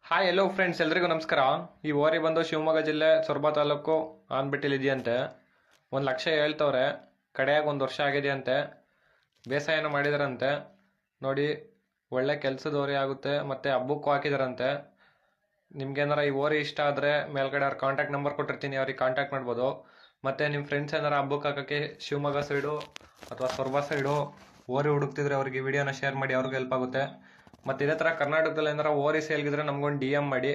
Hi ಎಲ್ಲೋ friends ಎಲ್ರಿಗೂ ನಮಸ್ಕಾರ. ಈ ಓರಿ ಬಂದು ಶಿವಮೊಗ್ಗ ಜಿಲ್ಲೆ ಸೊರಬ ತಾಲೂಕು ಆನ್ಬಿಟ್ಟಿಲಿದೆಯಂತೆ. 1,00,000 ಹೇಳ್ತವ್ರೆ. ಕಡೆಯಾಗಿ 1 ವರ್ಷ ಆಗಿದೆಯಂತೆ. ಬೇಸಾಯನ ಮಾಡಿದಾರಂತೆ. ನೋಡಿ, ಒಳ್ಳೆ ಕೆಲಸದ ಓರಿ ಆಗುತ್ತೆ. ಮತ್ತು ಹಬ್ಬಕ್ಕೂ ಹಾಕಿದಾರಂತೆ. ನಿಮ್ಗೇನಾರ ಈ ಓರಿ ಇಷ್ಟ ಆದರೆ ಮೇಲ್ಗಡೆ ಅವ್ರ ಕಾಂಟ್ಯಾಕ್ಟ್ ನಂಬರ್ ಕೊಟ್ಟಿರ್ತೀನಿ, ಅವ್ರಿಗೆ ಕಾಂಟ್ಯಾಕ್ಟ್ ಮಾಡ್ಬೋದು. ಮತ್ತು ನಿಮ್ಮ ಫ್ರೆಂಡ್ಸ್ ಏನಾರ ಹಬ್ಬಕ್ಕೆ ಹಾಕೋಕ್ಕೆ ಶಿವಮೊಗ್ಗ ಸೈಡು ಅಥವಾ ಸೊರಬ ಸೈಡು ಓರಿ ಹುಡುಕ್ತಿದ್ರೆ ಅವ್ರಿಗೆ ವಿಡಿಯೋನ ಶೇರ್ ಮಾಡಿ, ಅವ್ರಿಗೆ ಹೆಲ್ಪ್ ಆಗುತ್ತೆ. ಮತ್ತು ಇದೇ ಥರ ಕರ್ನಾಟಕದಲ್ಲಿ ಏನಾರ ಓರಿ ಸೇಲ್ಗಿದ್ರೆ ನಮ್ಗೊಂದು DM ಮಾಡಿ.